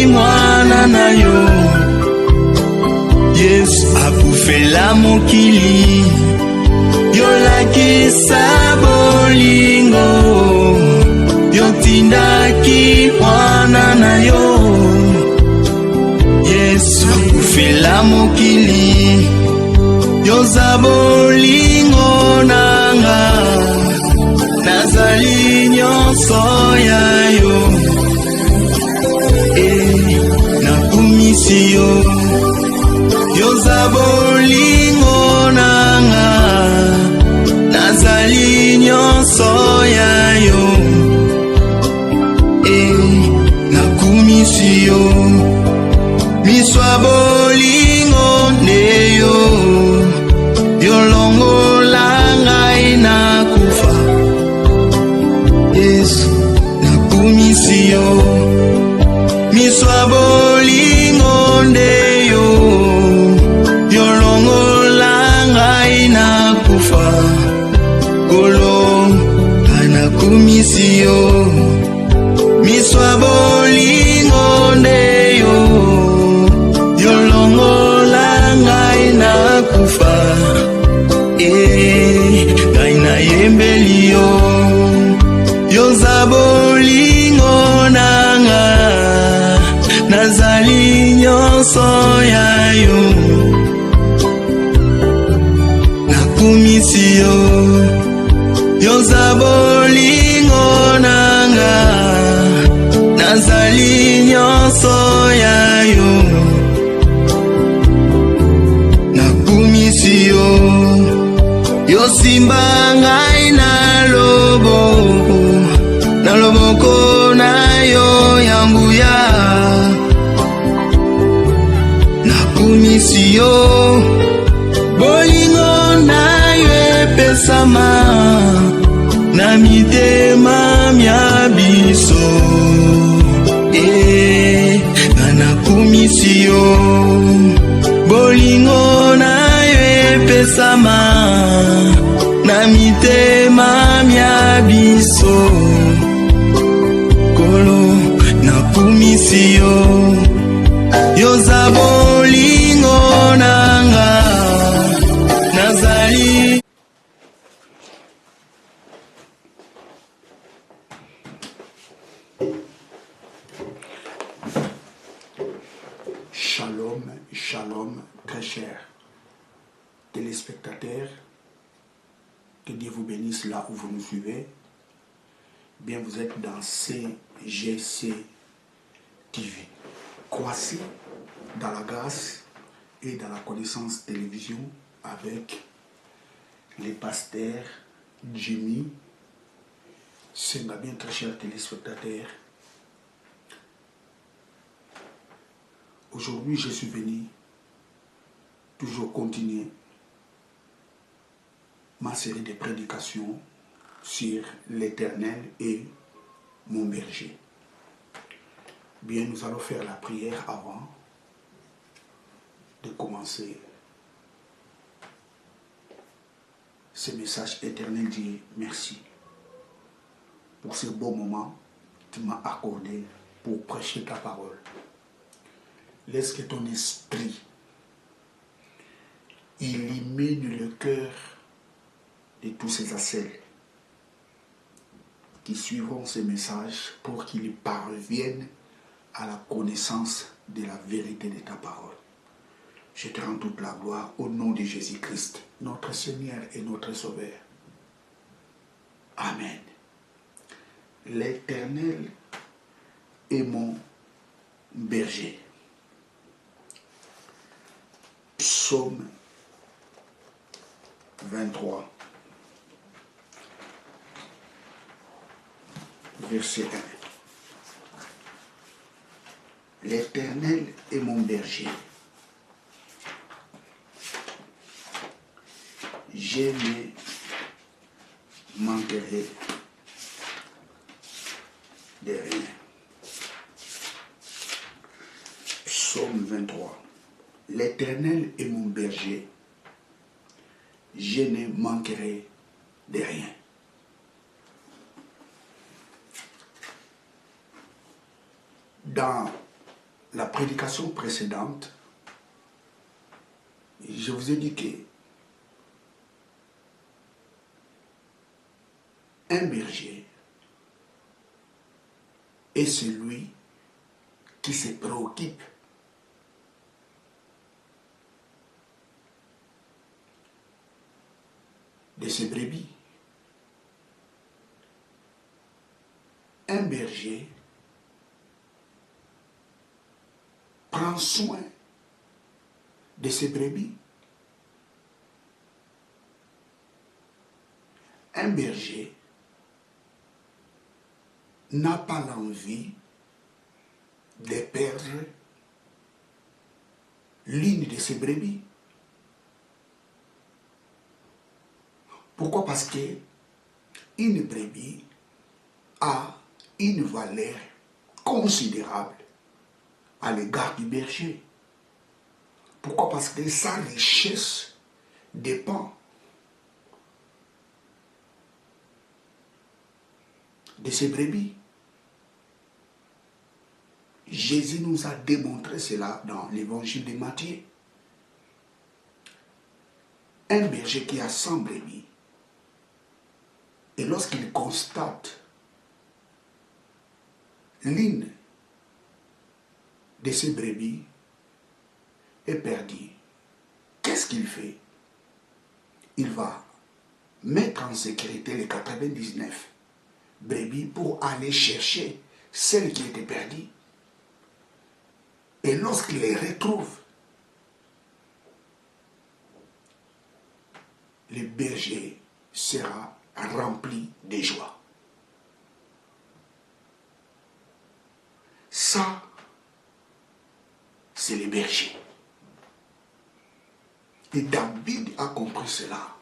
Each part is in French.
mwana na yo. Yesu akufela mokili, yolakisa bolingo, yotindaki mwana na yo. Yesu akufela mokili, yoza bolingo nanga, nazali nyonso ya yo. Nakumisi yo, yoza bolingo nanga, nazali nyonso ya yo. Nakumisi yo, miswa bolingo ne yo, yolongola ngai nakufa. Yesu nakumisi yo, miswa bolingo nde yo, yolongola ngai nakufa. Kolo anakumisi yo, miswa bolingo nde yo, yolongola ngai nakufa. Ngai nayembeli yo, yoza bolingo nanga, nazali nyonso ya yo. Nakumisi yo, yoza bolingo nanga, nazali nyonso ya yo. Nakumisi yo, yosimba ngai na loboko na yo ya nguya. Nakumisi yo, bolingo na yo epesama na mitema mya biso. Nakumisi yo, bolingo na yo epesama na mitema mya biso. Kolo nakumisi yo, yoza bolingo nanga, nazali. Shalom, shalom, très chers téléspectateurs, que Dieu vous bénisse là où vous nous suivez. Bien, vous êtes dans CGC TV. Croissez dans la grâce et dans la connaissance télévision avec les pasteurs Jimmy. C'est bien, très chers téléspectateurs. Aujourd'hui, je suis venu toujours continuer ma série de prédications sur l'Éternel et mon berger. Bien, nous allons faire la prière avant de commencer ce message. Éternel Dieu, merci pour ce beau moment que tu m'as accordé pour prêcher ta parole. Laisse que ton esprit illumine le cœur de tous ces assels qui suivront ces messages pour qu'ils parviennent à la connaissance de la vérité de ta parole. Je te rends toute la gloire au nom de Jésus-Christ, notre Seigneur et notre Sauveur. Amen. L'Éternel est mon berger. Psaume 23, verset 1. L'Éternel est mon berger. Je ne manquerai de rien. Psaume 23. L'Éternel est mon berger, je ne manquerai de rien. Dans la prédication précédente, je vous ai dit que un berger est celui qui se préoccupe de ses brebis. Un berger prend soin de ses brebis. Un berger n'a pas l'envie de perdre l'une de ses brebis. Pourquoi? Parce que une brebis a une valeur considérable à l'égard du berger. Pourquoi? Parce que sa richesse dépend de ses brebis. Jésus nous a démontré cela dans l'évangile de Matthieu. Un berger qui a 100 brebis, et lorsqu'il constate l'une de ces brebis est perdue, qu'est-ce qu'il fait? Il va mettre en sécurité les 99 brebis pour aller chercher celle qui était perdue. Et lorsqu'il les retrouve, le berger sera rempli de joie. Ça, c'est le berger. Et David a compris cela.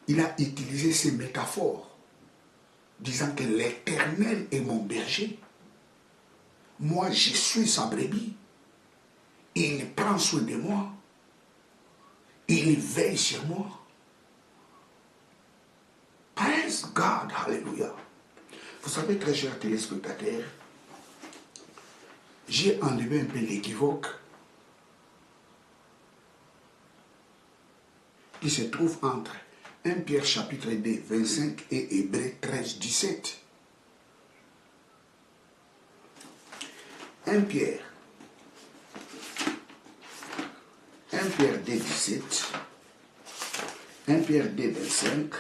Il a utilisé ces métaphores, disant que l'Éternel est mon berger. Moi, je suis sa brebis. Il prend soin de moi. Il veille sur moi. Praise God, hallelujah. Vous savez, très chers téléspectateurs, j'ai enlevé un peu l'équivoque qui se trouve entre 1 Pierre chapitre 2, 25 et Hébreux 13, 17. 1 Pierre 2, 17, 1 Pierre 2, 25,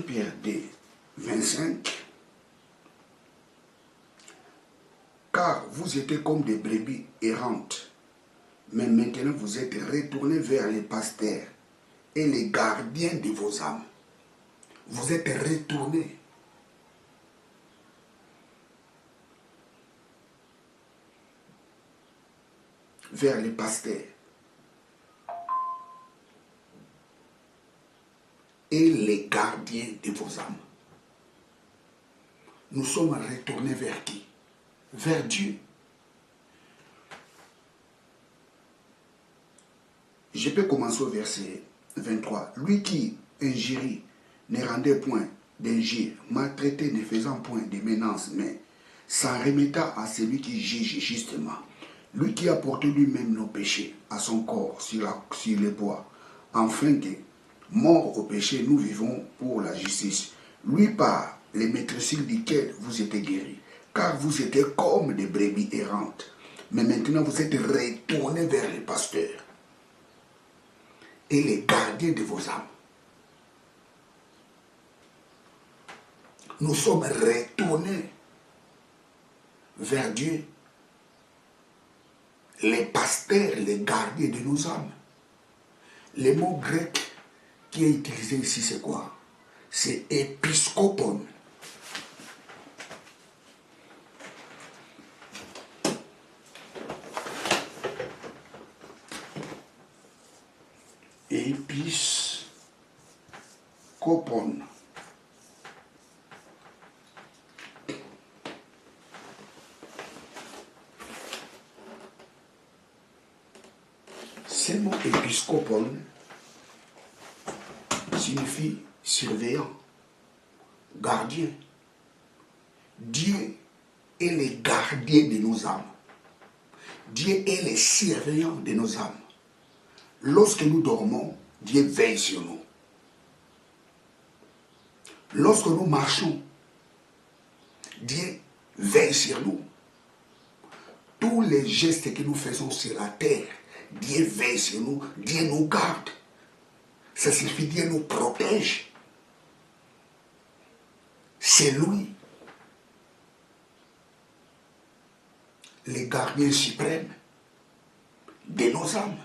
Pierre 2, 25, car vous étiez comme des brebis errantes, mais maintenant vous êtes retournés vers les pasteurs et les gardiens de vos âmes. Vous êtes retournés vers les pasteurs et les gardiens de vos âmes. Nous sommes retournés vers qui? Vers Dieu. Je peux commencer au verset 23. Lui qui injurie ne rendait point d'injure, maltraité ne faisant point de menaces, mais s'en remettant à celui qui juge justement. Lui qui a porté lui-même nos péchés à son corps sur le bois, afin que, mort au péché, nous vivons pour la justice. Lui par les maîtrises duquel vous êtes guéris, car vous étiez comme des brebis errantes, mais maintenant vous êtes retournés vers les pasteurs et les gardiens de vos âmes. Nous sommes retournés vers Dieu, les pasteurs, les gardiens de nos âmes. Le mot grec qui est utilisé ici, c'est quoi? C'est épiscopon. Épiscopon. Ce mot épiscopon signifie surveillant, gardien. Dieu est le gardien de nos âmes. Dieu est le surveillant de nos âmes. Lorsque nous dormons, Dieu veille sur nous. Lorsque nous marchons, Dieu veille sur nous. Tous les gestes que nous faisons sur la terre, Dieu veille sur nous, Dieu nous garde. Ça signifie Dieu nous protège. C'est lui, le gardien suprême de nos âmes.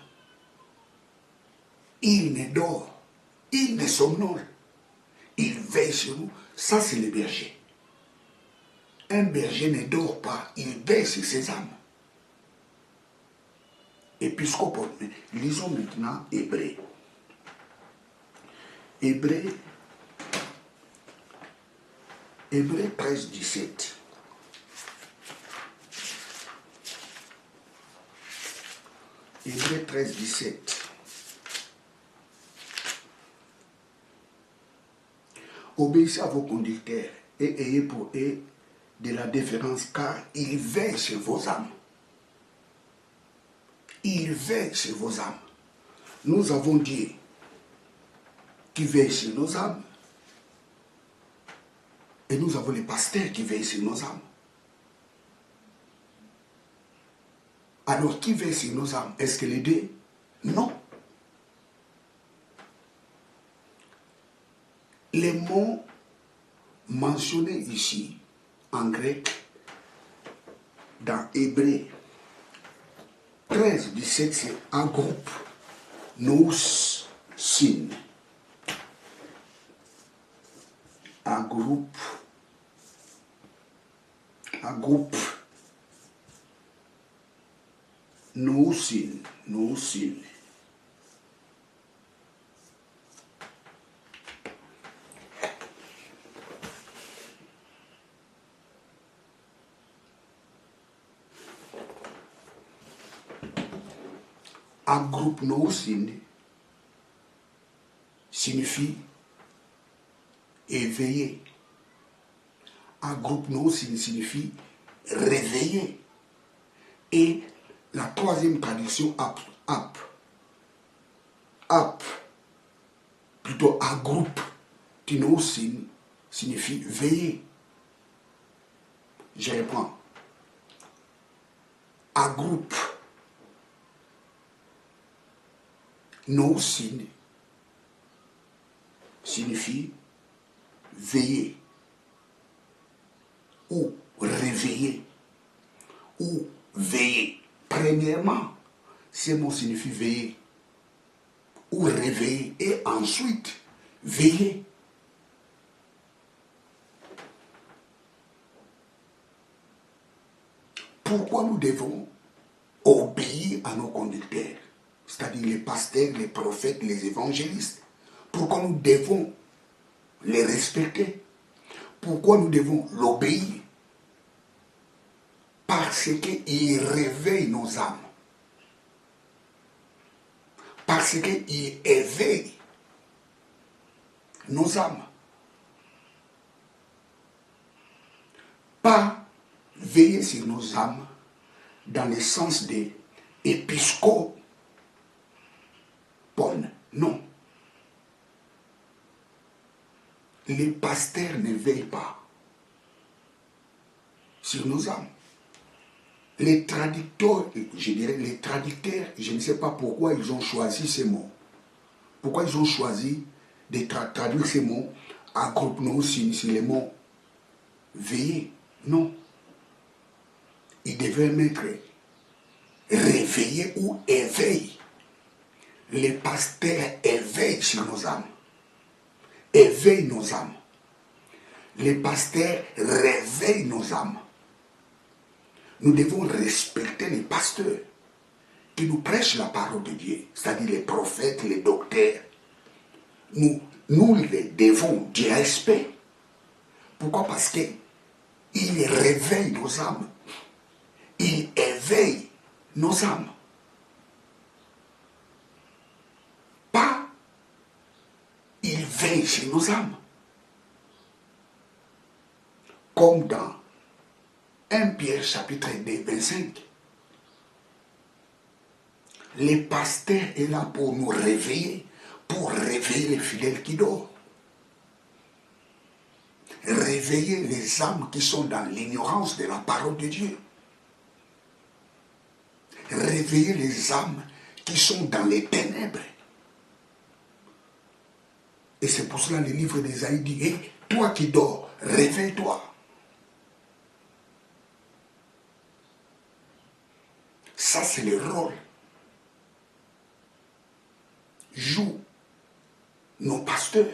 Il ne dort, il ne somnole, il veille sur nous. Ça, c'est le berger. Un berger ne dort pas, il veille sur ses âmes. Épiscope, lisons maintenant Hébreu. Hébreu 13, 17. Hébreu 13, 17. Obéissez à vos conducteurs et ayez pour eux de la déférence, car ils veillent sur vos âmes. Il veille sur vos âmes. Nous avons Dieu qui veille sur nos âmes. Et nous avons les pasteurs qui veillent sur nos âmes. Alors, qui veille sur nos âmes? Est-ce que les deux? Non. Les mots mentionnés ici, en grec, dans Hébreu 13, 17, c'est un groupe, nous, sin. Un groupe, nous, sin. Un groupe nousin signifie éveiller. Un groupe nousin signifie réveiller. Et la troisième traduction, plutôt un groupe nousin signifie veiller. Je reprends. Un groupe nousin signifie veiller ou réveiller ou veiller. Premièrement, ce mot signifie veiller ou réveiller et ensuite veiller. Pourquoi nous devons obéir à nos conducteurs, c'est-à-dire les pasteurs, les prophètes, les évangélistes? Pourquoi nous devons les respecter? Pourquoi nous devons l'obéir? Parce qu'il réveille nos âmes. Parce qu'il éveille nos âmes. Pas veiller sur nos âmes dans le sens de épiscope. Non. Les pasteurs ne veillent pas sur nos âmes. Les traducteurs, je ne sais pas pourquoi ils ont choisi ces mots. Pourquoi ils ont choisi de traduire ces mots en groupe nous sur les mots veiller. Non. Ils devaient mettre réveiller ou éveil. Les pasteurs éveillent sur nos âmes. Éveillent nos âmes. Les pasteurs réveillent nos âmes. Nous devons respecter les pasteurs qui nous prêchent la parole de Dieu, c'est-à-dire les prophètes, les docteurs. Nous les devons du respect. Pourquoi? Parce qu'ils réveillent nos âmes. Ils éveillent nos âmes. Pas ils veille sur nos âmes. Comme dans 1 Pierre chapitre 2, 25. Le pasteur est là pour nous réveiller, pour réveiller les fidèles qui dorment. Réveiller les âmes qui sont dans l'ignorance de la parole de Dieu. Réveiller les âmes qui sont dans les ténèbres. Et c'est pour cela que le livre d'Ésaïe dit, hey, toi qui dors, réveille-toi. Ça, c'est le rôle. Jouent nos pasteurs.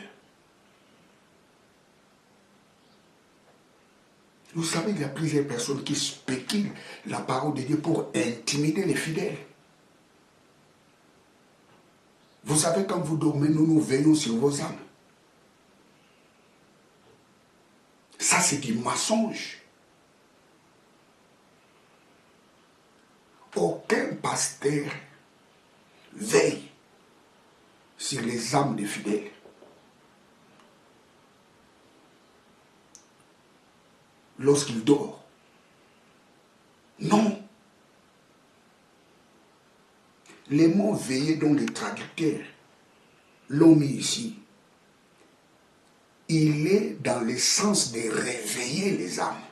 Vous savez, il y a plusieurs personnes qui spéculent la parole de Dieu pour intimider les fidèles. Vous savez, quand vous dormez, nous veillons sur vos âmes. Ça, c'est du mensonge. Aucun pasteur veille sur les âmes des fidèles. Lorsqu'il dort. Non. Les mots veillés dont les traducteurs l'ont mis ici, il est dans le sens de réveiller les âmes.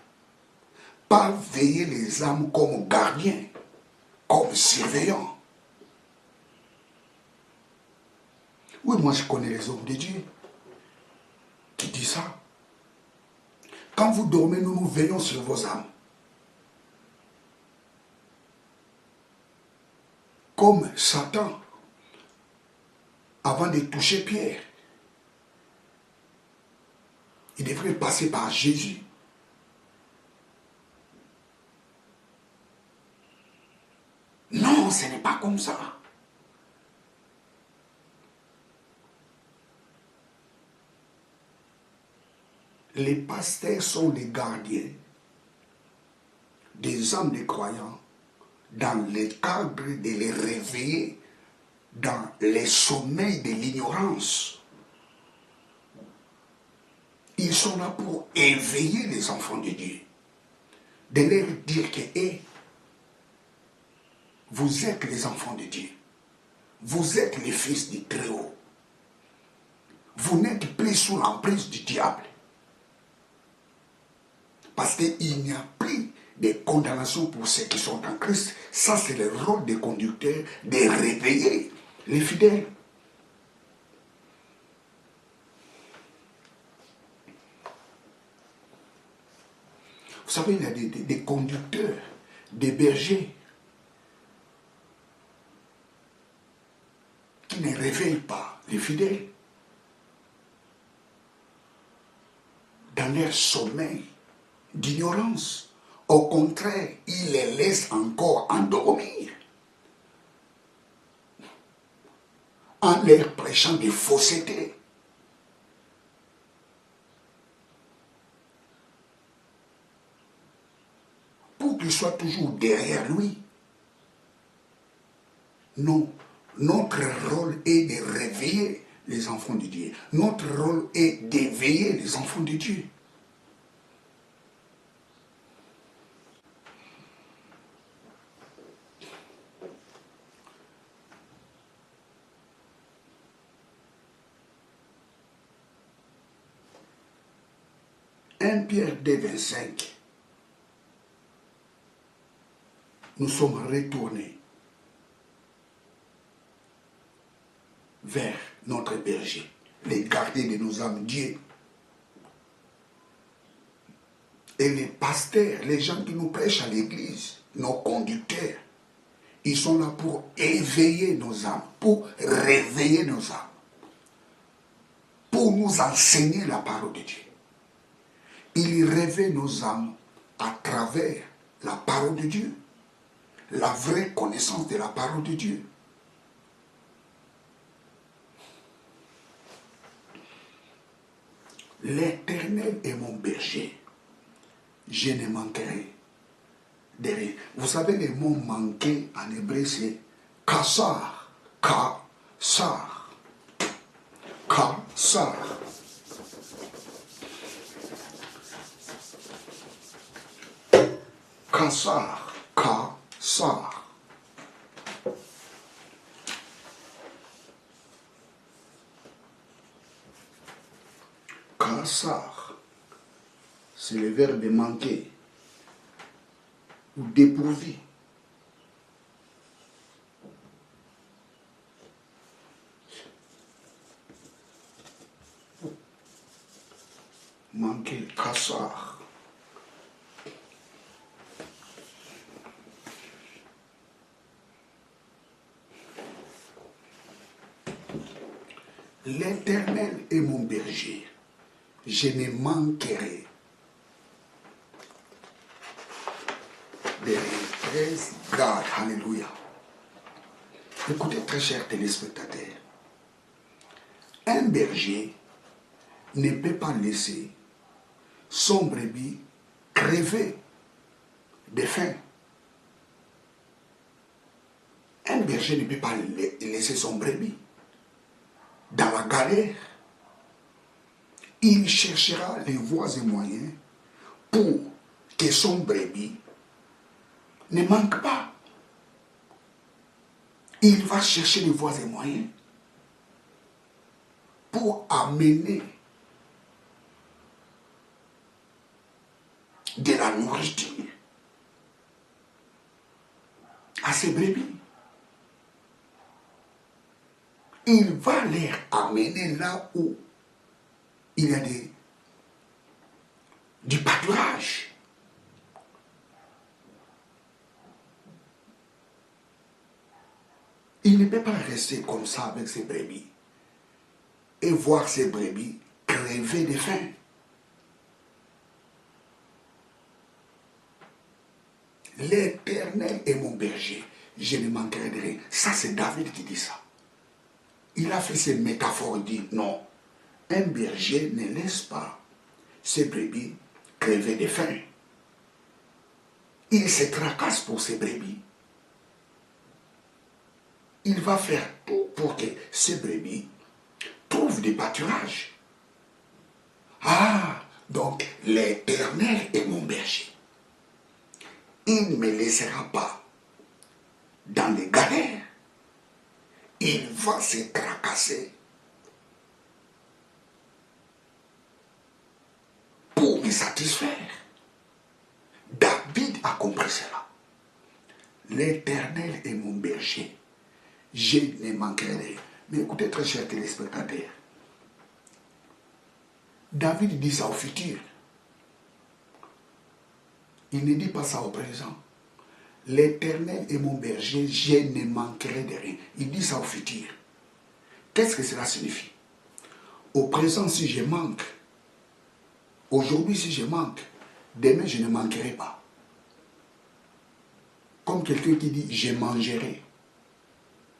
Pas veiller les âmes comme gardiens, comme surveillants. Oui, moi je connais les hommes de Dieu qui disent ça. Quand vous dormez, nous veillons sur vos âmes. Comme Satan, avant de toucher Pierre, il devrait passer par Jésus. Non, ce n'est pas comme ça. Les pasteurs sont les gardiens des âmes des croyants dans le cadre de les réveiller dans les sommeils de l'ignorance. Ils sont là pour éveiller les enfants de Dieu, de leur dire que hey, vous êtes les enfants de Dieu, vous êtes les fils du Très-Haut, vous n'êtes plus sous l'emprise du diable. Parce qu'il n'y a plus de condamnation pour ceux qui sont en Christ. Ça, c'est le rôle des conducteurs de réveiller les fidèles. Vous savez, il y a des conducteurs, des bergers qui ne réveillent pas les fidèles dans leur sommeil d'ignorance. Au contraire, il les laisse encore endormir en leur prêchant des faussetés. Pour qu'ils soient toujours derrière lui. Non, notre rôle est de réveiller les enfants de Dieu. Notre rôle est d'éveiller les enfants de Dieu. Pierre 2, 25, nous sommes retournés vers notre berger, les gardiens de nos âmes, Dieu. Et les pasteurs, les gens qui nous prêchent à l'église, nos conducteurs, ils sont là pour éveiller nos âmes, pour réveiller nos âmes, pour nous enseigner la parole de Dieu. Il réveille nos âmes à travers la parole de Dieu, la vraie connaissance de la parole de Dieu. L'Éternel est mon berger, je ne manquerai de rien. Vous savez, le mot manquer en hébreu, c'est kassar, kassar, kassar. Kassar. Kassar. Kassar. C'est le verbe manquer ou dépourvu. Manquer, kassar. L'Éternel est mon berger, je ne manquerai de rien. Praise God, hallelujah. Écoutez, très chers téléspectateurs, un berger ne peut pas laisser son brebis crever de faim. Un berger ne peut pas laisser son brebis dans la galère. Il cherchera les voies et moyens pour que son brebis ne manque pas. Il va chercher les voies et moyens pour amener de la nourriture à ses brebis. Il va les amener là où il y a du pâturage. Il ne peut pas rester comme ça avec ses brebis et voir ses brebis crever de faim. L'Éternel est mon berger, je ne manquerai de rien. Ça, c'est David qui dit ça. Il a fait ces métaphores, il dit non, un berger ne laisse pas ses brebis crever de faim. Il se tracasse pour ses brebis. Il va faire tout pour que ses brebis trouvent des pâturages. Ah, donc l'Éternel est mon berger. Il ne me laissera pas dans les galères. Il va se tracasser pour me satisfaire. David a compris cela. L'Éternel est mon berger. Je ne manquerai rien. Mais écoutez, très chers téléspectateurs, David dit ça au futur. Il ne dit pas ça au présent. L'Éternel est mon berger, je ne manquerai de rien. Il dit ça au futur. Qu'est-ce que cela signifie? Au présent, si je manque, aujourd'hui, si je manque, demain, je ne manquerai pas. Comme quelqu'un qui dit, je mangerai.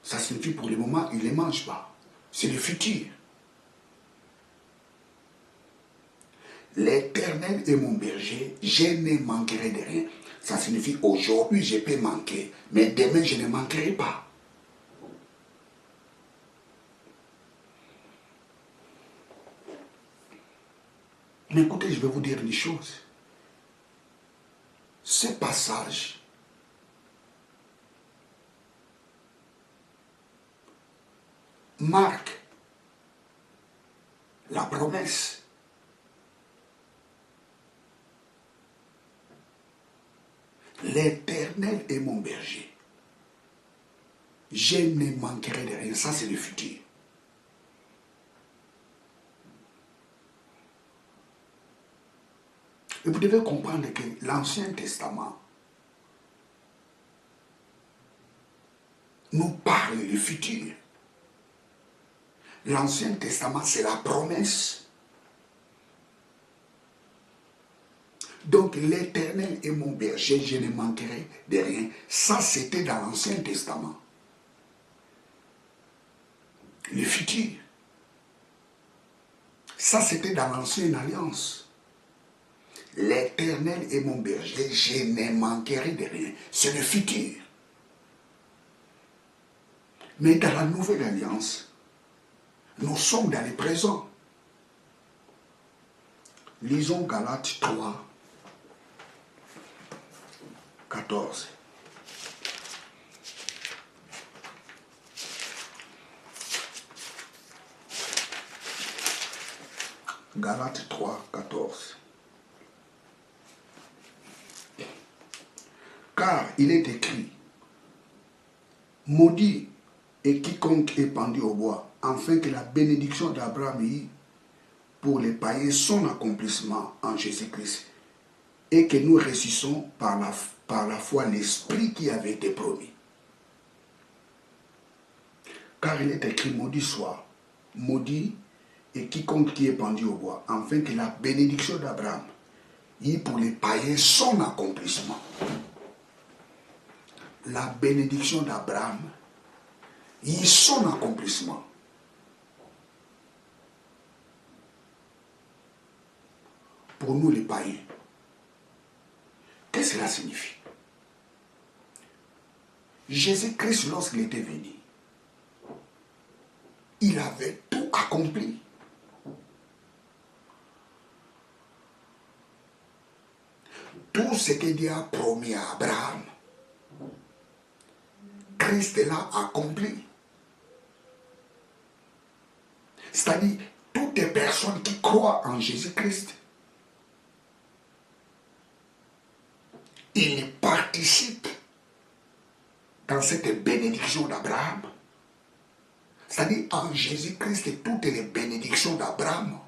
Ça signifie pour le moment, il ne mange pas. C'est le futur. L'Éternel est mon berger, je ne manquerai de rien. Ça signifie aujourd'hui je peux manquer, mais demain je ne manquerai pas. Mais écoutez, je vais vous dire une chose. Ce passage marque la promesse. L'Éternel est mon berger. Je ne manquerai de rien. Ça, c'est le futur. Et vous devez comprendre que l'Ancien Testament nous parle du futur. L'Ancien Testament, c'est la promesse. Donc l'Éternel est mon berger, je ne manquerai de rien. Ça, c'était dans l'Ancien Testament. Le futur. Ça, c'était dans l'Ancienne Alliance. L'Éternel est mon berger, je ne manquerai de rien. C'est le futur. Mais dans la Nouvelle Alliance, nous sommes dans le présent. Lisons Galates 3. 14. Galates 3, 14. Car il est écrit, maudit est quiconque est pendu au bois, afin que la bénédiction d'Abraham ait pour les païens son accomplissement en Jésus-Christ, et que nous ressuscitons par la foi l'Esprit qui avait été promis. Car il est écrit, maudit soit, maudit et quiconque qui est pendu au bois, afin que la bénédiction d'Abraham ait pour les païens son accomplissement. La bénédiction d'Abraham ait son accomplissement. Pour nous les païens. Qu'est-ce que cela signifie? Jésus-Christ, lorsqu'il était venu, il avait tout accompli. Tout ce que Dieu a promis à Abraham, Christ l'a accompli. C'est-à-dire, toutes les personnes qui croient en Jésus-Christ, ils participent dans cette bénédiction d'Abraham. C'est-à-dire, en Jésus-Christ, toutes les bénédictions d'Abraham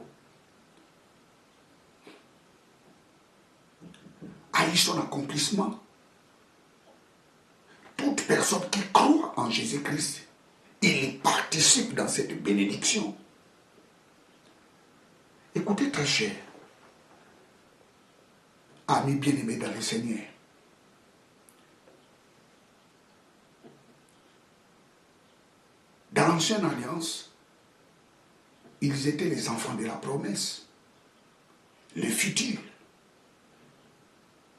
a eu son accomplissement. Toute personne qui croit en Jésus-Christ, il participe dans cette bénédiction. Écoutez très cher, amis bien-aimés dans le Seigneur, dans l'ancienne alliance, ils étaient les enfants de la promesse, les futurs.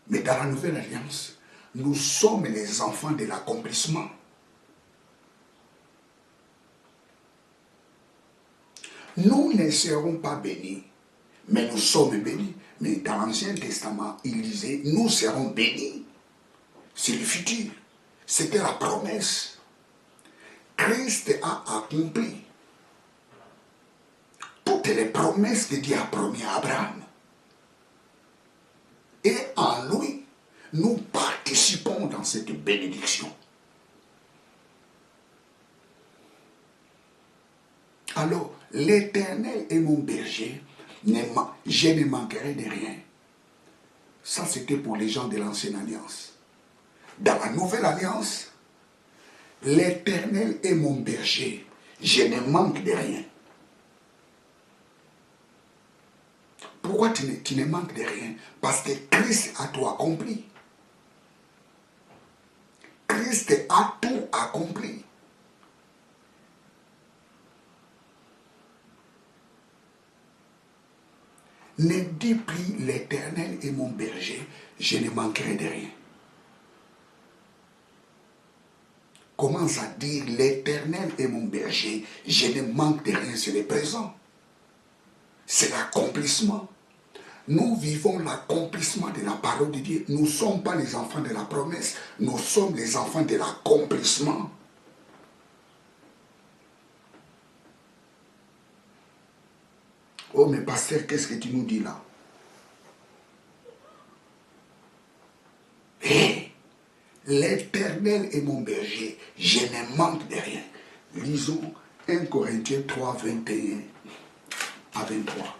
Mais dans la nouvelle alliance, nous sommes les enfants de l'accomplissement. Nous ne serons pas bénis, mais nous sommes bénis. Mais dans l'Ancien Testament, il disait, nous serons bénis. C'est le futur. C'était la promesse. Christ a accompli toutes les promesses que Dieu a promis à Abraham. Et en lui, nous participons dans cette bénédiction. Alors, l'Éternel est mon berger, je ne manquerai de rien. Ça, c'était pour les gens de l'Ancienne Alliance. Dans la Nouvelle Alliance, l'Éternel est mon berger, je ne manque de rien. Pourquoi tu ne manques de rien? Parce que Christ a tout accompli. Christ a tout accompli. Ne dis plus l'Éternel est mon berger, je ne manquerai de rien. Commence à dire l'Éternel est mon berger, je ne manque de rien, c'est le présent. C'est l'accomplissement. Nous vivons l'accomplissement de la parole de Dieu. Nous ne sommes pas les enfants de la promesse, nous sommes les enfants de l'accomplissement. Oh, mais pasteur, qu'est-ce que tu nous dis là? Hé, l'Éternel est mon berger, je ne manque de rien. Lisons 1 Corinthiens 3, 21 à 23.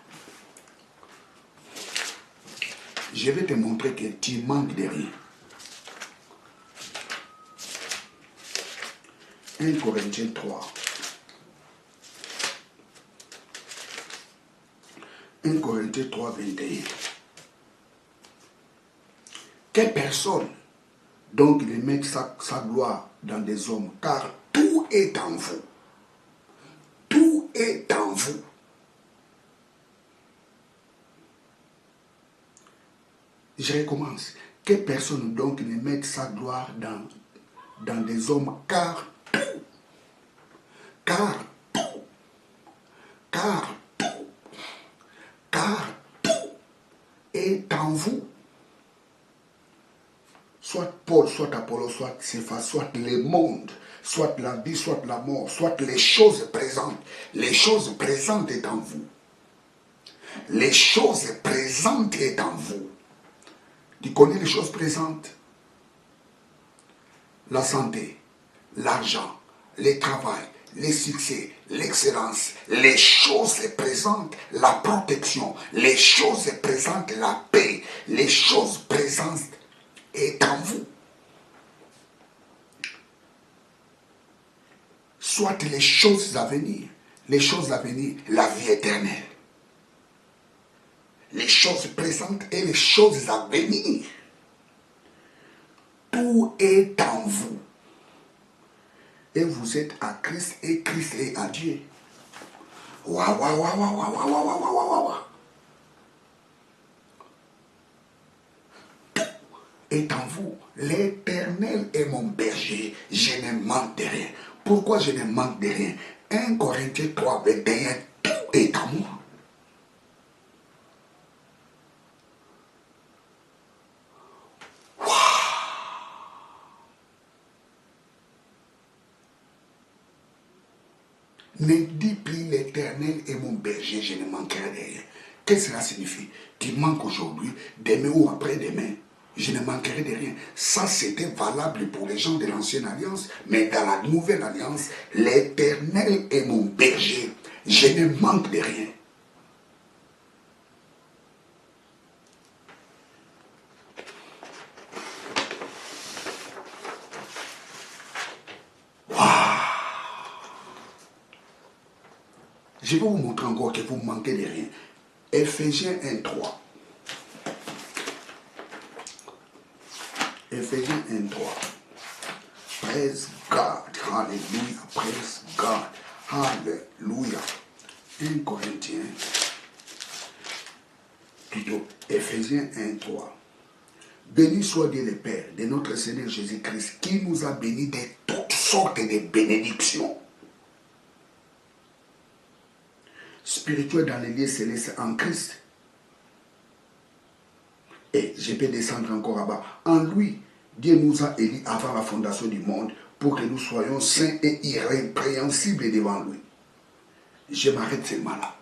Je vais te montrer que tu manques de rien. 1 Corinthiens 3. 1 Corinthiens 3, 21. Quelle personne donc il met sa gloire dans des hommes, car tout est en vous. Tout est en vous. Je recommence. Que personne donc ne mette sa gloire dans des hommes, car tout est en vous. Soit Paul, soit Apollo, soit Céphas, soit le monde, soit la vie, soit la mort, soit les choses présentes. Les choses présentes est en vous. Les choses présentes est en vous. Tu connais les choses présentes? La santé, l'argent, le travail, les succès, l'excellence, les choses présentes, la protection, les choses présentes, la paix, les choses présentes est en vous. Soit les choses à venir, la vie éternelle. Les choses présentes et les choses à venir. Tout est en vous. Et vous êtes à Christ et Christ est à Dieu. Waouh, waouh, waouh, waouh, waouh, waouh, waouh, waouh, waouh. Tout est en vous. L'Éternel est mon berger. Je ne manque de rien. Pourquoi je ne manque de rien? 1 Corinthiens 3, 21, tout est en moi. Ne dis plus l'Éternel est mon berger, je ne manquerai de rien. Qu'est-ce que cela signifie? Tu manques aujourd'hui, demain ou après-demain, je ne manquerai de rien. Ça, c'était valable pour les gens de l'ancienne alliance, mais dans la nouvelle alliance, l'Éternel est mon berger, je ne manque de rien. Je vais vous montrer encore que vous manquez de rien. Éphésiens 1:3. Éphésiens 1:3. Praise God. Hallelujah. Praise God. Hallelujah. 1 Corinthiens. Plutôt, Éphésiens 1:3. Béni soit Dieu le Père de notre Seigneur Jésus-Christ qui nous a bénis de toutes sortes de bénédictions spirituelles dans les lieux célestes en Christ. Et je peux descendre encore là-bas. En lui, Dieu nous a élus avant la fondation du monde pour que nous soyons saints et irrépréhensibles devant lui. Je m'arrête seulement là.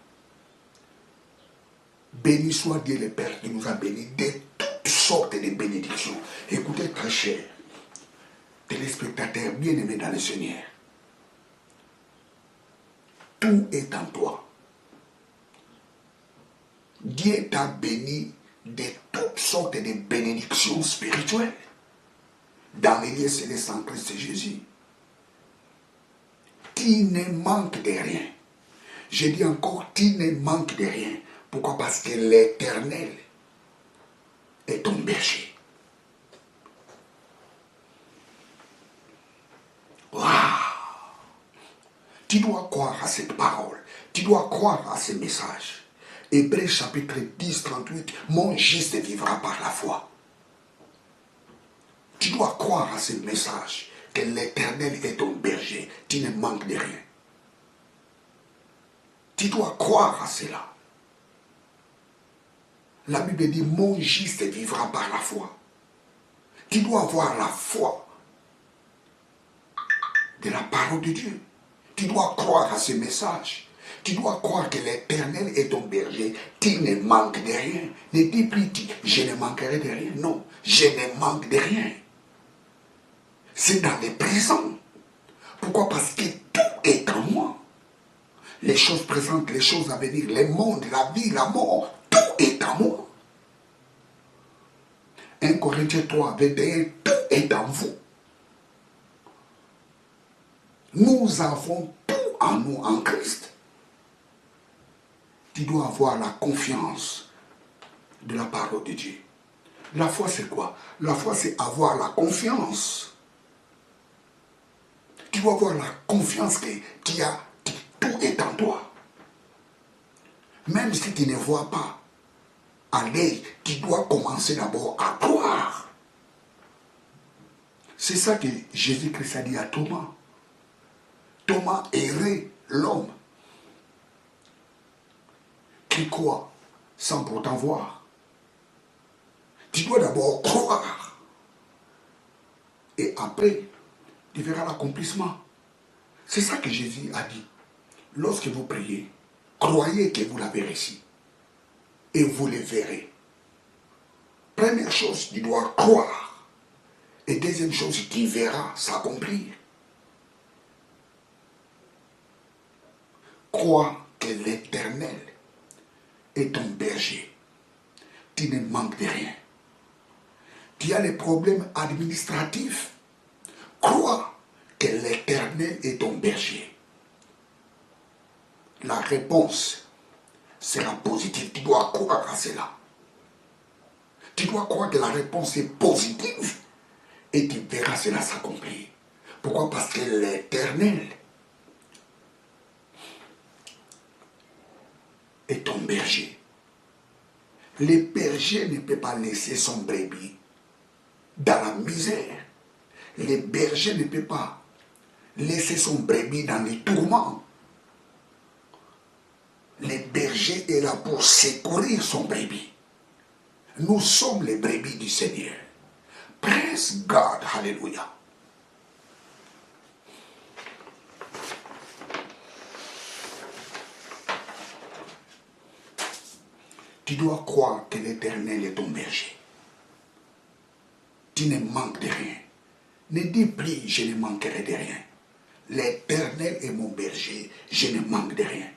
Béni soit Dieu le Père qui nous a bénis de toutes sortes de bénédictions. Écoutez très cher, téléspectateurs bien-aimés dans le Seigneur. Tout est en toi. Dieu t'a béni de toutes sortes de bénédictions spirituelles dans les lieux célestes en Christ Jésus. Qui ne manque de rien. Je dis encore, qui ne manque de rien. Pourquoi? Parce que l'Éternel est ton berger. Waouh! Tu dois croire à cette parole. Tu dois croire à ce message. Hébreux chapitre 10, 38, mon juste vivra par la foi. Tu dois croire à ce message, que l'Éternel est ton berger, tu ne manques de rien. Tu dois croire à cela. La Bible dit, mon juste vivra par la foi. Tu dois avoir la foi de la parole de Dieu. Tu dois croire à ce message. Tu dois croire que l'Éternel est ton berger. Tu ne manques de rien. Ne dis plus, je ne manquerai de rien. Non, je ne manque de rien. C'est dans le présent. Pourquoi? Parce que tout est en moi. Les choses présentes, les choses à venir, le monde, la vie, la mort, tout est en moi. 1 Corinthiens 3, 21, tout est en vous. Nous avons tout en nous, en Christ. Tu dois avoir la confiance de la parole de Dieu. La foi, c'est quoi? La foi, c'est avoir la confiance. Tu dois avoir la confiance que tout est en toi. Même si tu ne vois pas à l'œil, tu dois commencer d'abord à croire. C'est ça que Jésus-Christ a dit à Thomas. Thomas errait l'homme qui croit sans pourtant voir. Tu dois d'abord croire. Et après, tu verras l'accomplissement. C'est ça que Jésus a dit. Lorsque vous priez, croyez que vous l'avez reçu. Et vous le verrez. Première chose, tu dois croire. Et deuxième chose, tu verras s'accomplir. Crois que l'Éternel est ton berger. Tu ne manques de rien. Tu as les problèmes administratifs. Crois que l'Éternel est ton berger. La réponse sera positive. Tu dois croire à cela. Tu dois croire que la réponse est positive et tu verras cela s'accomplir. Pourquoi? Parce que l'Éternel est ton berger. Le berger ne peut pas laisser son brebis dans la misère. Le berger ne peut pas laisser son brebis dans les tourments. Le berger est là pour secourir son brebis. Nous sommes les brebis du Seigneur. Praise God, hallelujah. Tu dois croire que l'Éternel est ton berger. Tu ne manques de rien. Ne dis plus, je ne manquerai de rien. L'Éternel est mon berger, je ne manque de rien.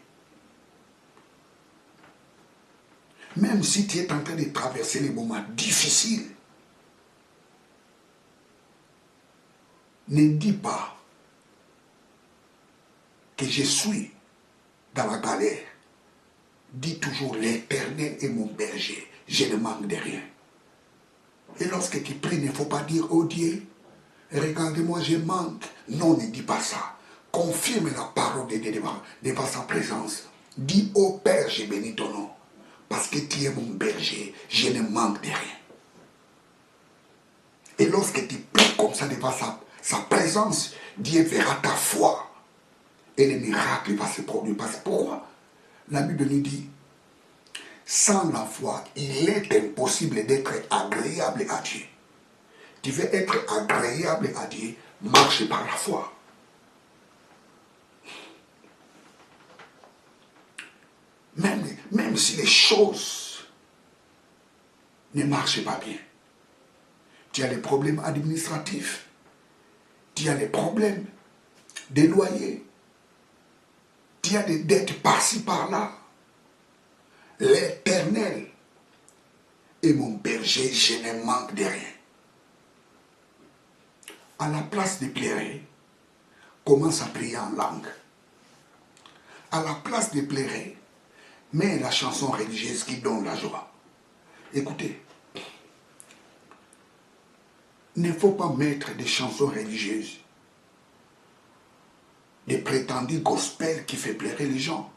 Même si tu es en train de traverser les moments difficiles, ne dis pas que je suis dans la galère. Dis toujours, l'Éternel est mon berger, je ne manque de rien. Et lorsque tu pries, il ne faut pas dire, oh Dieu, regarde-moi, je manque. Non, ne dis pas ça. Confirme la parole de Dieu devant sa présence. Dis, oh Père, je bénis ton nom. Parce que tu es mon berger, je ne manque de rien. Et lorsque tu pries comme ça devant sa présence, Dieu verra ta foi. Et le miracle va se produire. Parce que pourquoi? La Bible nous dit, sans la foi, il est impossible d'être agréable à Dieu. Tu veux être agréable à Dieu, marche par la foi. Même si les choses ne marchent pas bien, tu as les problèmes administratifs, tu as les problèmes des loyers, tu as des dettes par-ci par-là. L'Éternel est mon berger, je ne manque de rien. À la place de pleurer, commence à prier en langue. À la place de pleurer, mets la chanson religieuse qui donne la joie. Écoutez, il ne faut pas mettre des chansons religieuses, des prétendus gospel qui fait pleurer les gens.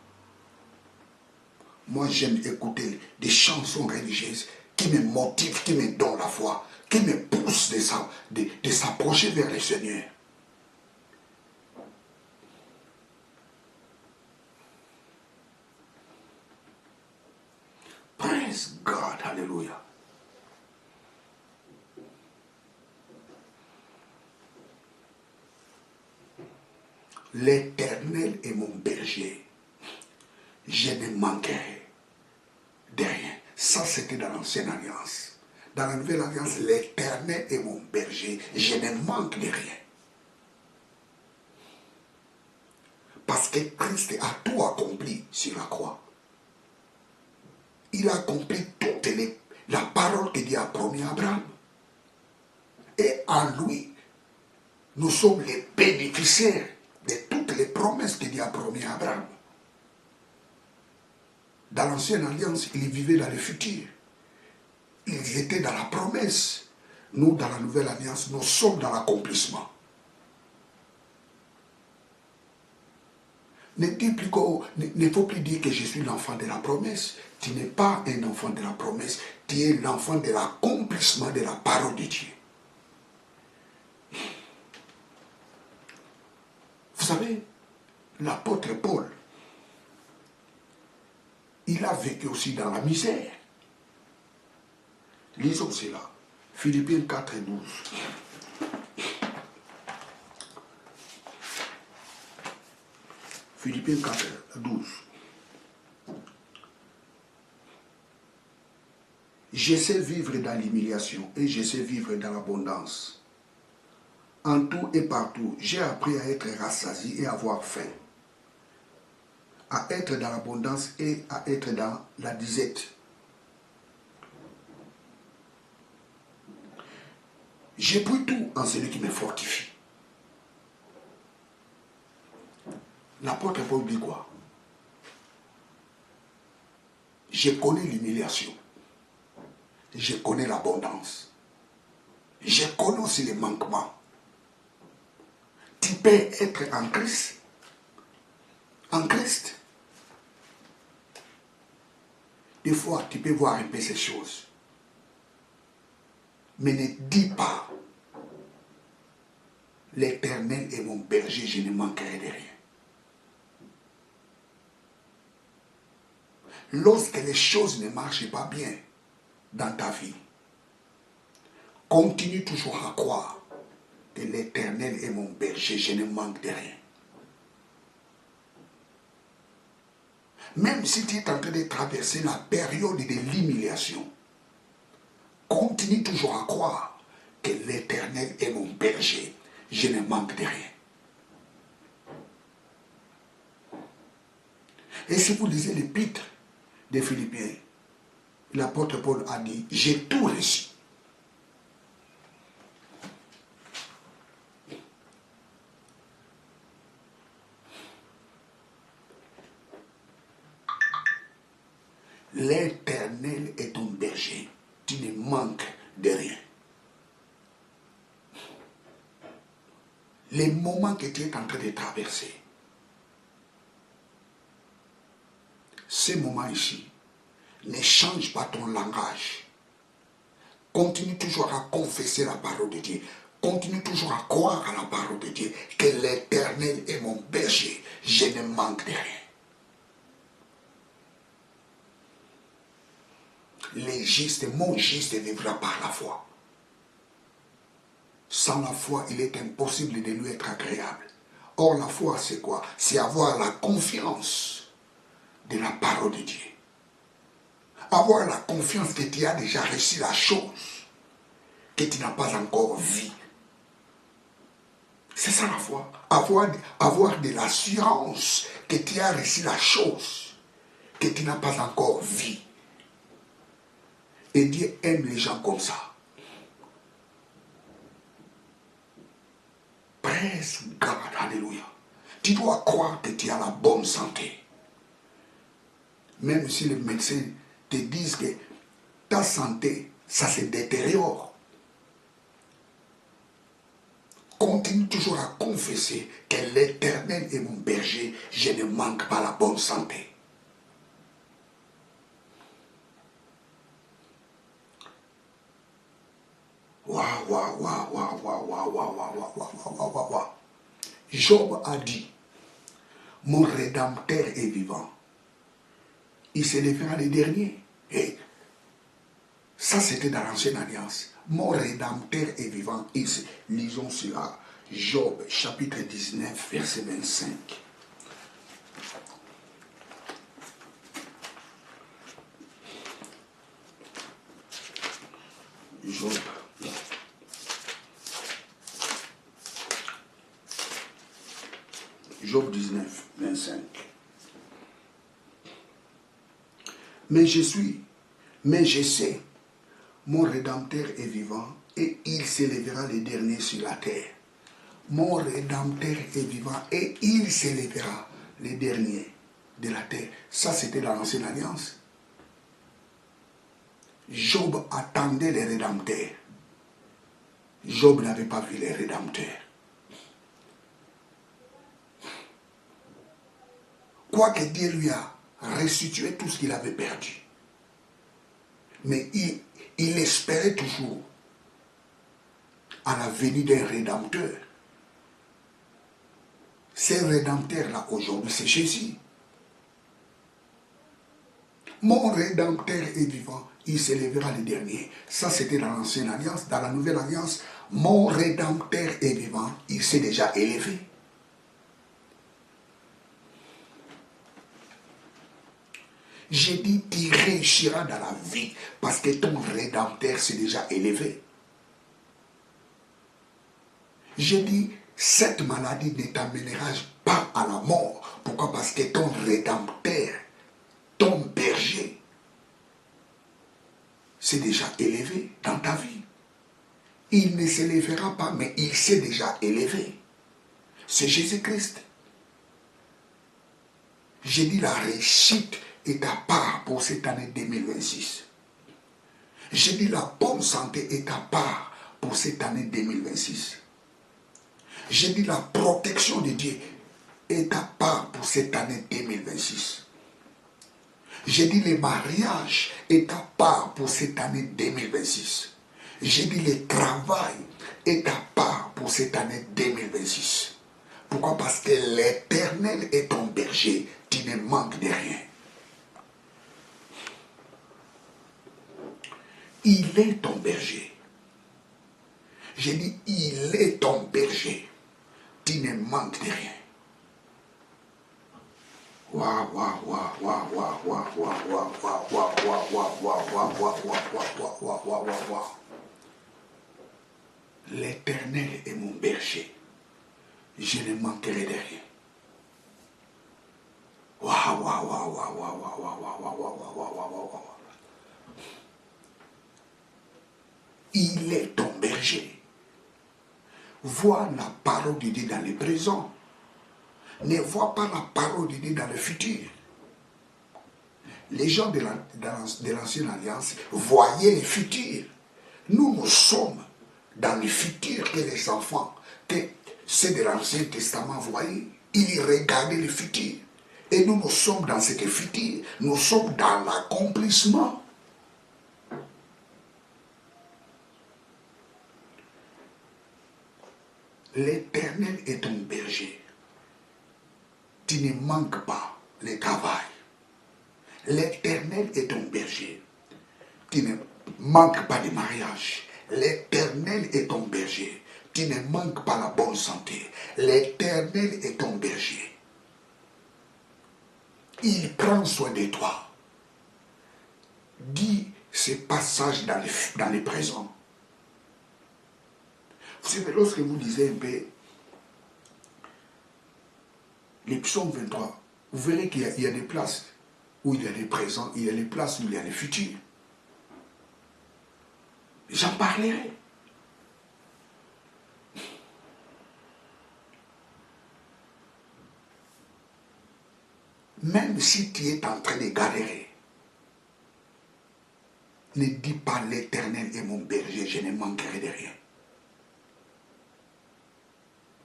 Moi, j'aime écouter des chansons religieuses qui me motivent, qui me donnent la foi, qui me poussent de s'approcher vers le Seigneur. Praise God, hallelujah. L'Éternel est mon berger. Je ne manquerai de rien. Ça, c'était dans l'ancienne alliance. Dans la nouvelle alliance, l'Éternel est mon berger. Je ne manque de rien. Parce que Christ a tout accompli sur la croix. Il a accompli toute la parole que Dieu a promis à Abraham. Et en lui, nous sommes les bénéficiaires de toutes les promesses que Dieu a promis à Abraham. Dans l'ancienne alliance, ils vivaient dans le futur. Ils étaient dans la promesse. Nous, dans la nouvelle alliance, nous sommes dans l'accomplissement. Ne faut plus dire que je suis l'enfant de la promesse. Tu n'es pas un enfant de la promesse. Tu es l'enfant de l'accomplissement de la parole de Dieu. Vous savez, l'apôtre Paul, il a vécu aussi dans la misère. Lisons cela. Philippiens 4 et 12. Philippiens 4, 12. Je sais vivre dans l'humiliation et je sais vivre dans l'abondance. En tout et partout, j'ai appris à être rassasié et à avoir faim. À être dans l'abondance et à être dans la disette. J'ai pris tout en celui qui me fortifie. L'apôtre Paul dit quoi? Je connais l'humiliation. Je connais l'abondance. Je connais aussi les manquements. Tu peux être en Christ. En Christ. Des fois, tu peux voir un peu ces choses. Mais ne dis pas, l'Éternel est mon berger, je ne manquerai de rien. Lorsque les choses ne marchent pas bien dans ta vie, continue toujours à croire que l'Éternel est mon berger, je ne manque de rien. Même si tu es en train de traverser la période de l'humiliation, continue toujours à croire que l'Éternel est mon berger, je ne manque de rien. Et si vous lisez l'épître des Philippiens, l'apôtre Paul a dit, j'ai tout reçu. L'Éternel est ton berger, tu ne manques de rien. Les moments que tu es en train de traverser, ces moments ici, ne change pas ton langage. Continue toujours à confesser la parole de Dieu. Continue toujours à croire à la parole de Dieu, que l'Éternel est mon berger, je ne manque de rien. Mon juste vivra par la foi. Sans la foi, il est impossible de lui être agréable. Or, la foi, c'est quoi? C'est avoir la confiance de la parole de Dieu. Avoir la confiance que tu as déjà reçu la chose que tu n'as pas encore vue. C'est ça la foi. Avoir de l'assurance que tu as reçu la chose que tu n'as pas encore vue. Et Dieu aime les gens comme ça. Praise God, alléluia. Tu dois croire que tu as la bonne santé. Même si les médecins te disent que ta santé, ça se détériore. Continue toujours à confesser que l'Éternel est mon berger, je ne manque pas la bonne santé. Job a dit, mon Rédempteur est vivant. Il se lèvera le dernier. Et ça, c'était dans l'ancienne alliance. Mon Rédempteur est vivant. Lisons cela. Job, chapitre 19, verset 25. Job. Job 19, 25. Mais je sais, mon Rédempteur est vivant et il s'élèvera le dernier sur la terre. Mon Rédempteur est vivant et il s'élèvera le dernier de la terre. Ça, c'était dans l'ancienne alliance. Job attendait les Rédempteurs. Job n'avait pas vu les Rédempteurs. Quoique Dieu lui a restitué tout ce qu'il avait perdu. Mais il espérait toujours à la venue d'un Rédempteur. Ce Rédempteur-là, aujourd'hui, c'est Jésus. Mon Rédempteur est vivant, il s'élèvera le dernier. Ça, c'était dans l'ancienne alliance. Dans la nouvelle alliance, mon Rédempteur est vivant, il s'est déjà élevé. J'ai dit, tu réussiras dans la vie parce que ton rédempteur s'est déjà élevé. J'ai dit, cette maladie ne t'amènera pas à la mort. Pourquoi? Parce que ton rédempteur, ton berger, s'est déjà élevé dans ta vie. Il ne s'élèvera pas, mais il s'est déjà élevé. C'est Jésus-Christ. J'ai dit, la réussite est à part pour cette année 2026. J'ai dit, la bonne santé est à part pour cette année 2026. J'ai dit, la protection de Dieu est à part pour cette année 2026. J'ai dit, le mariage est à part pour cette année 2026. J'ai dit, le travail est à part pour cette année 2026. Pourquoi? Parce que l'Éternel est ton berger, tu ne manques de rien. Il est ton berger. J'ai dit, il est ton berger, tu ne manques de rien. Waouh, waouh, waouh, waouh, waouh, waouh, waouh, waouh, waouh, waouh, waouh, waouh, waouh, waouh, waouh. L'Éternel est mon berger. Je ne manquerai de rien. Waouh, waouh, waouh, waouh, waouh, waouh, waouh, waouh, waouh, waouh, waouh, waouh. Il est ton berger. Vois la parole de Dieu dans le présent. Ne vois pas la parole de Dieu dans le futur. Les gens de l'ancienne alliance voyaient le futur. Nous sommes dans le futur que les enfants, que ceux de l'Ancien Testament voyaient. Ils regardaient le futur. Et nous sommes dans ce futur. Nous sommes dans l'accomplissement. L'Éternel est ton berger. Tu ne manques pas le travail. L'Éternel est ton berger. Tu ne manques pas de mariage. L'Éternel est ton berger. Tu ne manques pas la bonne santé. L'Éternel est ton berger. Il prend soin de toi. Dis ce passage dans le présent. Vous savez, lorsque vous lisez un peu les psaumes 23, vous verrez qu'il y a des places où il y a les présents, il y a les places où il y a les futurs. J'en parlerai. Même si tu es en train de galérer, ne dis pas l'Éternel est mon berger, je ne manquerai de rien.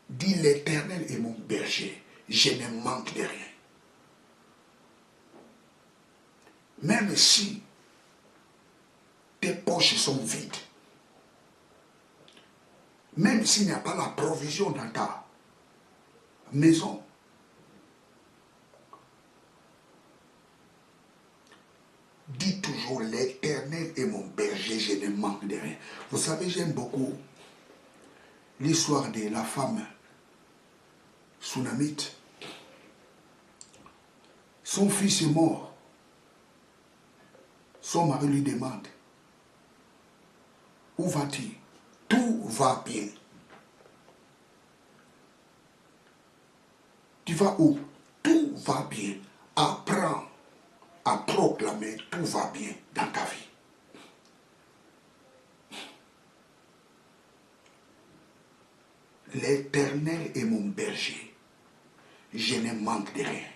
Dis l'Éternel est mon berger, je ne manque de rien. Même si tes poches sont vides, même s'il n'y a pas la provision dans ta maison, dis toujours l'Éternel est mon berger, je ne manque de rien. Vous savez, j'aime beaucoup l'histoire de la femme Sunamite. Son fils est mort. Son mari lui demande, où vas-tu? Tout va bien. Tu vas où? Tout va bien. Apprends à proclamer tout va bien dans ta vie. L'Éternel est mon berger. Je ne manque de rien.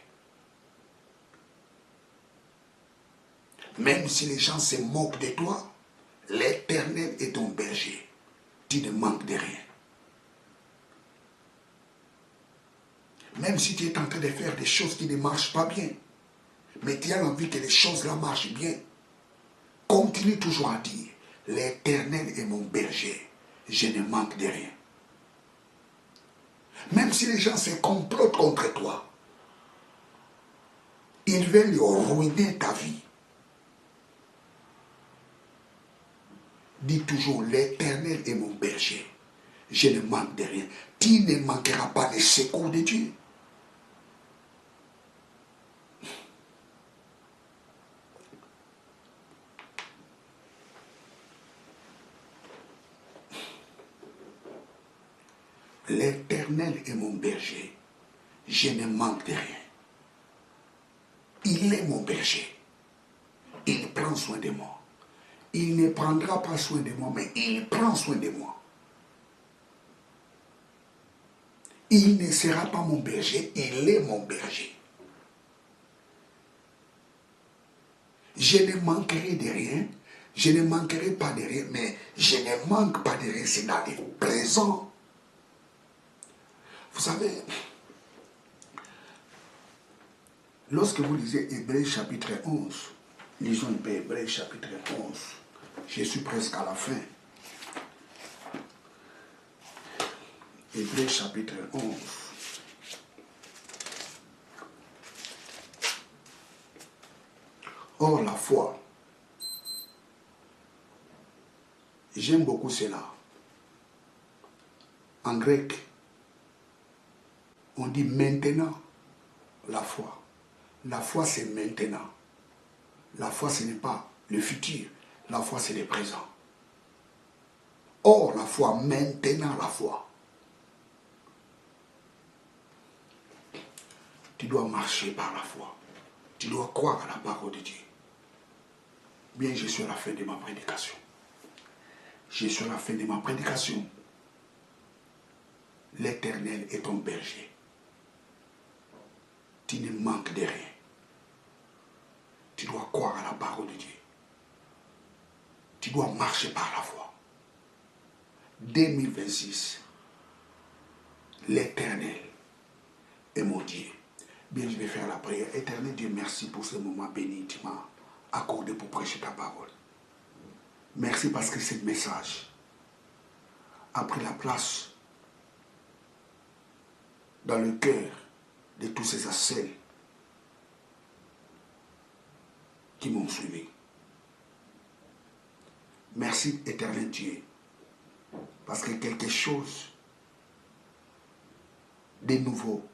Même si les gens se moquent de toi, l'Éternel est ton berger. Tu ne manques de rien. Même si tu es en train de faire des choses qui ne marchent pas bien, mais tu as envie que les choses là marchent bien, continue toujours à dire, l'Éternel est mon berger. Je ne manque de rien. Même si les gens se complotent contre toi, ils veulent ruiner ta vie. Dis toujours, l'Éternel est mon berger. Je ne manque de rien. Tu ne manqueras pas des secours de Dieu. L'Éternel est mon berger. Je ne manque de rien. Il est mon berger. Il prend soin de moi. Il ne prendra pas soin de moi, mais il prend soin de moi. Il ne sera pas mon berger, il est mon berger. Je ne manquerai de rien, je ne manquerai pas de rien, mais je ne manque pas de rien, c'est dans le présent. Vous savez, lorsque vous lisez Hébreux chapitre 11, lisons un peu Hébreux chapitre 11, je suis presque à la fin. Hébreux chapitre 11. Or, la foi, j'aime beaucoup cela. En grec, on dit maintenant la foi. La foi, c'est maintenant. La foi, ce n'est pas le futur. La foi, c'est le présent. Or, la foi, maintenant la foi. Tu dois marcher par la foi. Tu dois croire à la parole de Dieu. Bien, je suis à la fin de ma prédication. Je suis à la fin de ma prédication. L'Éternel est ton berger. Tu ne manques de rien. Tu dois croire à la parole de Dieu. Tu dois marcher par la foi. 2026, l'Éternel est mon Dieu. Bien, je vais faire la prière. Éternel Dieu, merci pour ce moment béni que tu m'as accordé pour prêcher ta parole. Merci parce que ce message a pris la place dans le cœur de tous ces assels qui m'ont suivi. Merci, éternel Dieu, parce que quelque chose de nouveau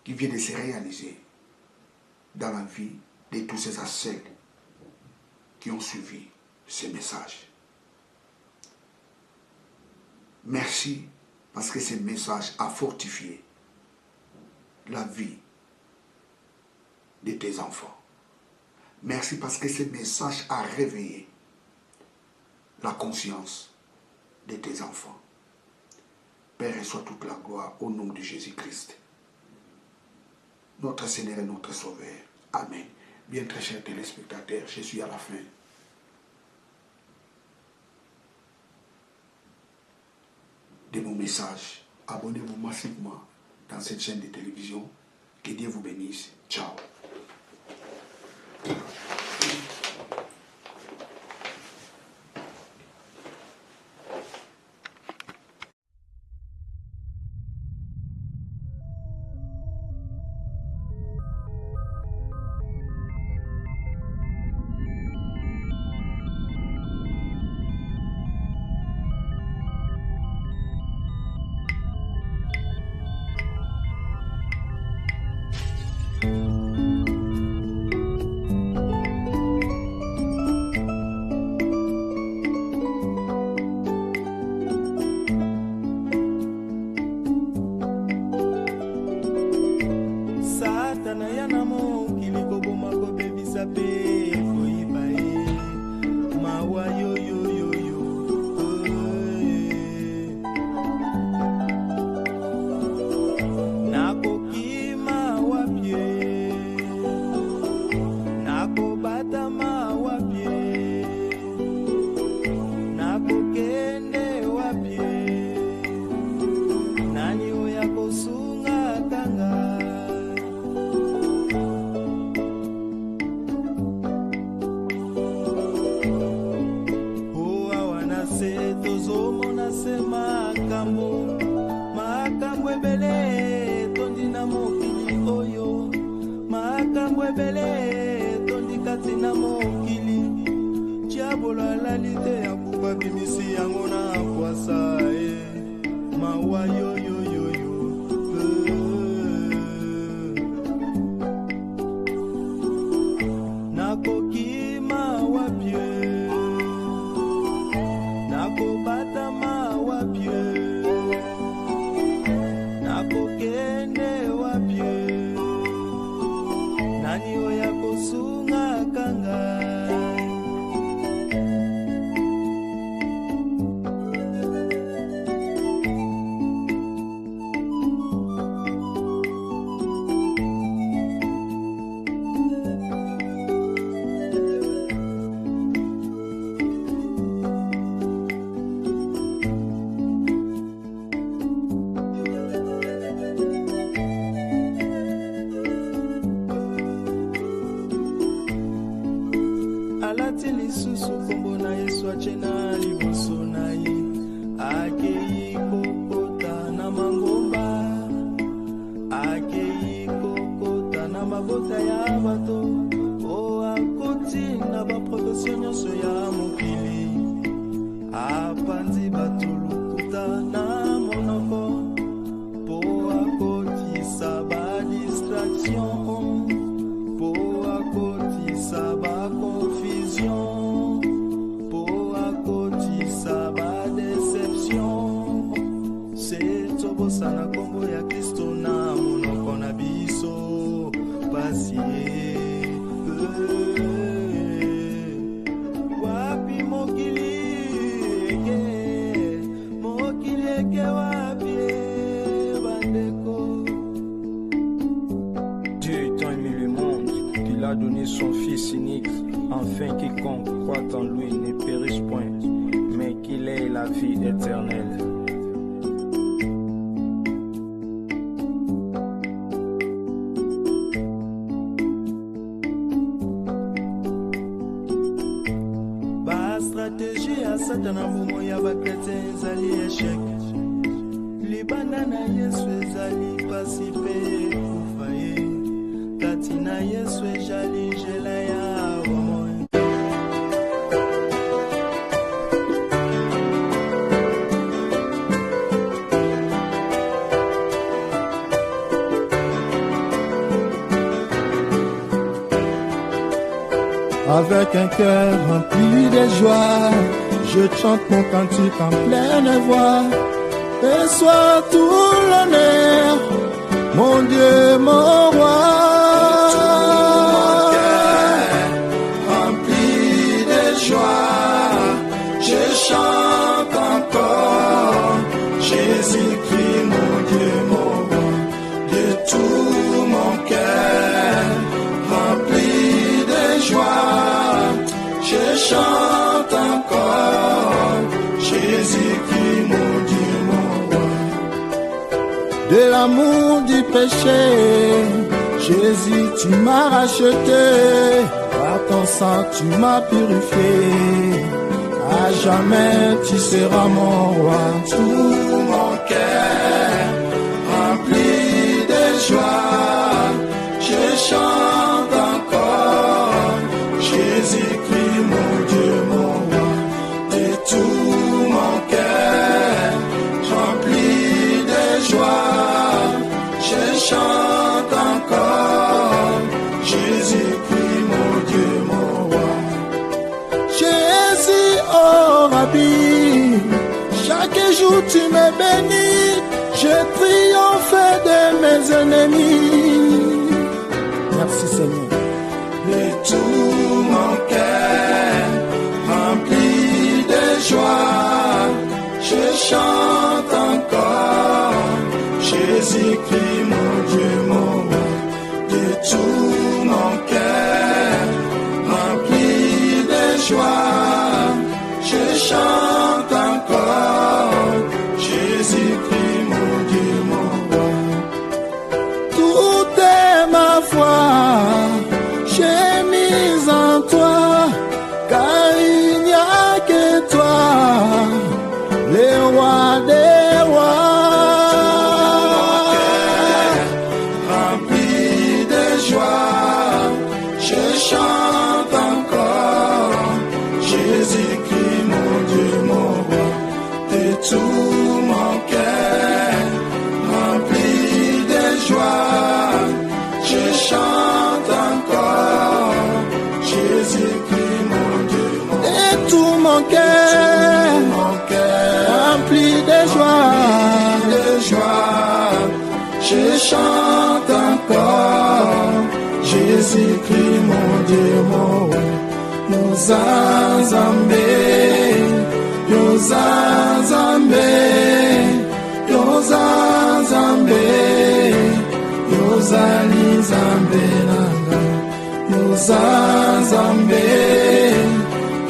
qui vient de se réaliser dans la vie de tous ces assels qui ont suivi ce message. Merci parce que ce message a fortifié la vie de tes enfants. Merci parce que ce message a réveillé la conscience de tes enfants. Père, reçois toute la gloire au nom de Jésus-Christ, notre Seigneur et notre Sauveur. Amen. Bien, très chers téléspectateurs, je suis à la fin de mon message. Abonnez-vous massivement dans cette chaîne de télévision. Que Dieu vous bénisse. Ciao. Nakobata ma wapie bato o akotinga baprotection nyonso ya mokili apanzi bato lokuta na monoko po akotisa badistraction po akotisa baconfusion po akotisa badeception se tobosana kombo ya Kristo na monoko na biso pasi wapi mokili eke wapi bandeko. Dieu étant aimé le monde qu'il a donné son Fils unique afin quiconque croit en lui ne périsse point mais qu'il ait la vie éternelle. Stratégie à Satana Momo ya bakretien ezali échec libanda na Yesu ezali pasipe kufa ye kati na Yesu ezali jela ya bomoi. Avec un cœur rempli de joie, je chante mon cantique en pleine voix. Et sois tout l'honneur, mon Dieu, mon roi. Tout mon cœur rempli de joie, je chante encore Jésus-Christ, mon Dieu, mon roi. De tout mon cœur rempli de joie, je chante encore Jésus-Christ, mon Dieu, mon roi. De l'amour du péché, Jésus, tu m'as racheté. Par ton sang, tu m'as purifié. À jamais, tu seras mon roi. Tout mon cœur rempli de joie, je chante encore Jésus-Christ, mon Dieu, mon roi. De tout mon cœur rempli de joie, je chante encore Jésus-Christ, mon Dieu, mon roi. Jésus, oh Rabbi, chaque jour tu me bénis, je triomphe de mes ennemis. Merci Seigneur. De tout mon cœur rempli de joie, je chante encore Jésus-Christ, mon Dieu, mon roi. De tout mon cœur rempli de joie, je chante encore Jésus-Christ, mon Dieu, mon roi. Tout est ma foi, j'ai mis en toi, car il n'y a que toi, le roi des rois. Rempli de joie, je chante encore Jésus-Christ, mon Dieu, mon roi. De tout mon cœur rempli de joie, je chante encore Jésus-Christ, mon Dieu, mon roi. Et tout mon cœur rempli de joie, je chante encore Jésus-Christ, mon Dieu, mon roi. Nous Nzambe, Nzambe, Nzambe, Yozali Nzambe nanga, Nzambe,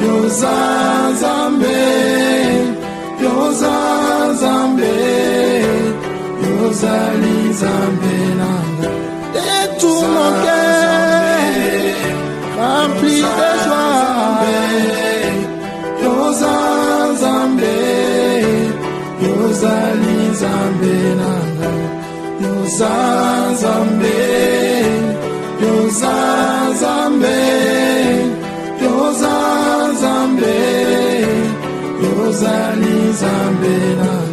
Nzambe, Nzambe, Yozali Nzambe nanga. et tout mon cœur rempli de joie. Nzambe, Yozali Nzambe nanga, Nzambe, Nzambe. ozali Nzambe na